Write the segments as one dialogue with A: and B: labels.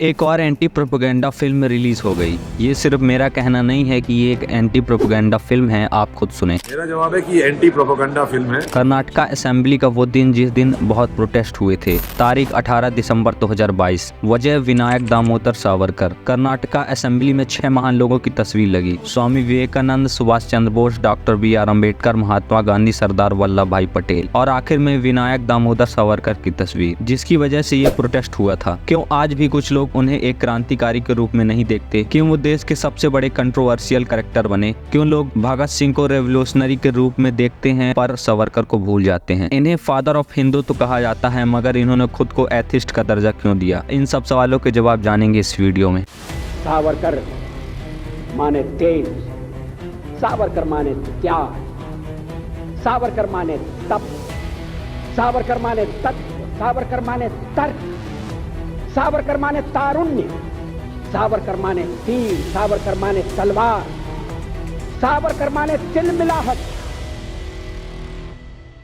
A: एक और anti propaganda film release हो गई। ये सिर्फ मेरा कहना नहीं है कि ये एक एंटी प्रोपेगेंडा फिल्म है, आप खुद सुने।
B: मेरा जवाब है कि ये एंटी प्रोपेगेंडा फिल्म है।
A: कर्नाटका असेंबली का वो दिन जिस दिन बहुत प्रोटेस्ट हुए थे, तारीख 18 दिसंबर 2022। वजह विनायक दामोदर सावरकर। कर्नाटका असेंबली में 6 महान लोगों की तस्वीर लगी। स्वामी विवेकानंद, सुभाष चंद्र बोस, डॉक्टर BR अम्बेडकर, महात्मा गांधी, सरदार वल्लभ भाई पटेल और आखिर में विनायक दामोदर सावरकर की तस्वीर, जिसकी वजह से ये प्रोटेस्ट हुआ था। क्यों आज भी कुछ लोग उन्हें एक क्रांतिकारी के रूप में नहीं देखते? क्यों वो देश के सबसे बड़े कंट्रोवर्शियल कैरेक्टर बने? क्यों लोग भगत सिंह को रेवोल्यूशनरी के रूप में देखते हैं पर सावरकर को भूल जाते हैं? इन्हें फादर ऑफ हिंदू तो कहा जाता है, मगर इन्होंने खुद को एथिस्ट का दर्जा क्यों दिया? इन सब सवालों के जवाब जानेंगे इस वीडियो में।
C: सावरकर माने तेज, सावरकर माने त्याग, सावरकर माने तप, सावरकर माने तत्व, सावरकर माने तर्क, सावरकर माने तारुण्य, सावरकर माने तीर, सावरकर माने तलवार, सावरकर माने तिलमिलाहट।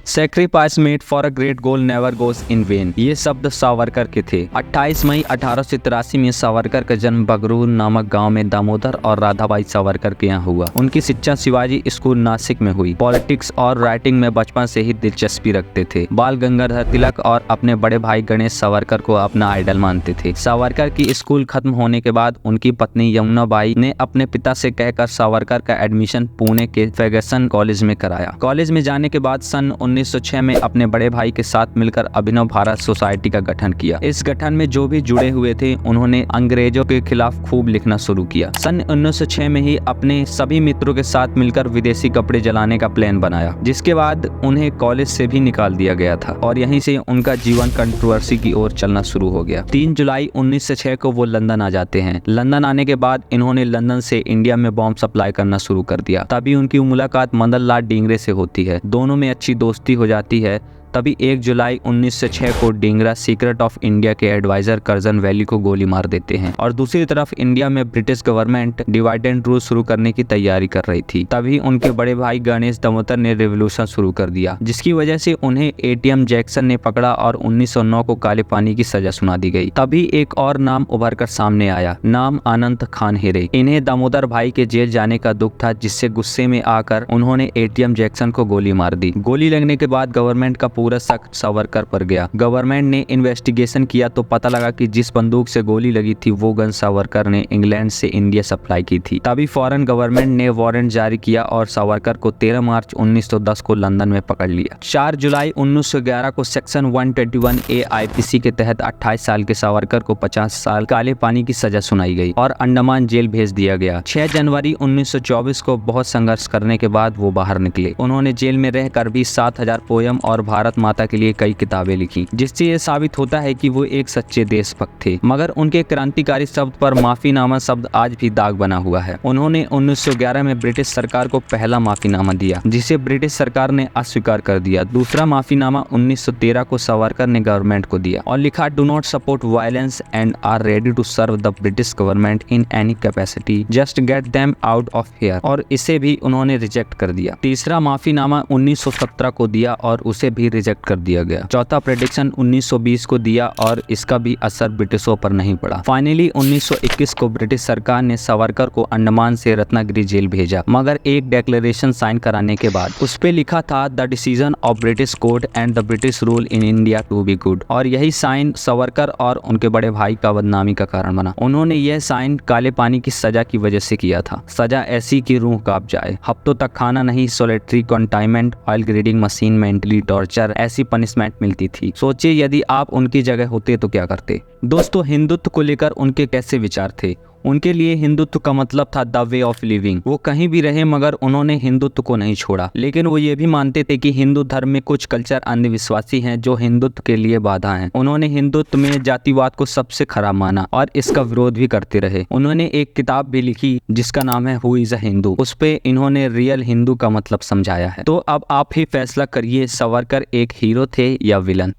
A: Sacrifice made for a great goal never goes in vain। ये शब्द सावरकर के थे। 28 मई 1883 में सावरकर का जन्म बगरूर नामक गांव में दामोदर और राधाबाई सावरकर के यहाँ हुआ। उनकी शिक्षा शिवाजी स्कूल नासिक में हुई। पॉलिटिक्स और राइटिंग में बचपन से ही दिलचस्पी रखते थे। बाल गंगाधर तिलक और अपने बड़े भाई गणेश सावरकर को अपना आइडल मानते थे। सावरकर की स्कूल खत्म होने के बाद उनकी पत्नी यमुनाबाई ने अपने पिता से कहकर सावरकर का एडमिशन पुणे के फर्गसन कॉलेज में कराया। कॉलेज में जाने के बाद सन 1906 में अपने बड़े भाई के साथ मिलकर अभिनव भारत सोसाइटी का गठन किया। इस गठन में जो भी जुड़े हुए थे उन्होंने अंग्रेजों के खिलाफ खूब लिखना शुरू किया। सन 1906 में ही अपने सभी मित्रों के साथ मिलकर विदेशी कपड़े जलाने का प्लान बनाया, जिसके बाद उन्हें कॉलेज से भी निकाल दिया गया था और यहीं से उनका जीवन कंट्रोवर्सी की ओर चलना शुरू हो गया। 3 जुलाई 1906 को वो लंदन आ जाते हैं। लंदन आने के बाद इन्होंने लंदन से इंडिया में बॉम्ब सप्लाई करना शुरू कर दिया। तभी उनकी मुलाकात मदन लाल डींगरे से होती है। दोनों में अच्छी दोस्ती हो जाती है। तभी 1 जुलाई 1906 को डींगरा सीक्रेट ऑफ इंडिया के एडवाइजर कर्जन वैली को गोली मार देते हैं और दूसरी तरफ इंडिया में British government divide and rule शुरू करने की तैयारी कर रही थी। तभी उनके बड़े भाई गणेश दामोदर ने रेवोल्यूशन शुरू कर दिया, जिसकी वजह से उन्हें ATM जैक्सन ने पकड़ा और 1909 को काले पानी की सजा सुना दी गई। तभी एक और नाम उभर कर सामने आया, नाम अनंत खान हेरे। इन्हें दामोदर भाई के जेल जाने का दुख था, जिससे गुस्से में आकर उन्होंने ATM जैक्सन को गोली मार दी। गोली लगने के बाद गवर्नमेंट का पूरा शक सावरकर पर गया। गवर्नमेंट ने इन्वेस्टिगेशन किया तो पता लगा कि जिस बंदूक से गोली लगी थी वो गन सावरकर ने इंग्लैंड से इंडिया सप्लाई की थी। तभी फॉरेन गवर्नमेंट ने वारंट जारी किया और सावरकर को 13 मार्च 1910 को लंदन में पकड़ लिया। 4 जुलाई 1911 को सेक्शन 121A IPC के तहत 28 साल के सावरकर को 50 साल काले पानी की सजा सुनाई गई और अंडमान जेल भेज दिया गया। 6 जनवरी 1924 को बहुत संघर्ष करने के बाद वो बाहर निकले। उन्होंने जेल में रहकर भी 7000 पोयम और भारत माता के लिए कई किताबें लिखी, जिससे ये साबित होता है कि वो एक सच्चे देशभक्त थे। मगर उनके क्रांतिकारी शब्द पर माफीनामा शब्द आज भी दाग बना हुआ है। उन्होंने 1911 में ब्रिटिश सरकार को पहला माफीनामा दिया, जिसे ब्रिटिश सरकार ने अस्वीकार कर दिया। दूसरा माफीनामा 1913 को सावरकर ने गवर्नमेंट को दिया और लिखा, do not support violence and are ready to serve the British government in any capacity, just get them out of here, और इसे भी उन्होंने रिजेक्ट कर दिया। तीसरा माफीनामा 1917 को दिया और उसे भी रिजेक्ट कर दिया गया। चौथा प्रेडिक्शन 1920 को दिया और इसका भी असर ब्रिटिशों पर नहीं पड़ा। फाइनली 1921 को ब्रिटिश सरकार ने सावरकर को अंडमान से रत्नागिरी जेल भेजा, मगर एक डिक्लेरेशन साइन कराने के बाद उस पे लिखा था, the decision of British court and the British rule in India to be good, और यही साइन सावरकर और उनके बड़े भाई का बदनामी का कारण बना। उन्होंने यह साइन काले पानी की सजा की वजह से किया था। सजा ऐसी की रूह कांप जाए, हफ्तों तक खाना नहीं, solitary containment, oil grinding machine, mentally torture, ऐसी पनिशमेंट मिलती थी। सोचिए यदि आप उनकी जगह होते तो क्या करते। दोस्तों, हिंदुत्व को लेकर उनके कैसे विचार थे? उनके लिए हिंदुत्व का मतलब था द वे ऑफ लिविंग। वो कहीं भी रहे मगर उन्होंने हिंदुत्व को नहीं छोड़ा। लेकिन वो ये भी मानते थे कि हिंदू धर्म में कुछ कल्चर अंधविश्वासी हैं जो हिंदुत्व के लिए बाधा हैं। उन्होंने हिंदुत्व में जातिवाद को सबसे खराब माना और इसका विरोध भी करते रहे। उन्होंने एक किताब भी लिखी जिसका नाम है हु इज अ हिंदू। उस पे इन्होंने रियल हिंदू का मतलब समझाया है। तो अब आप ही फैसला करिए, सावरकर एक हीरो थे या विलन।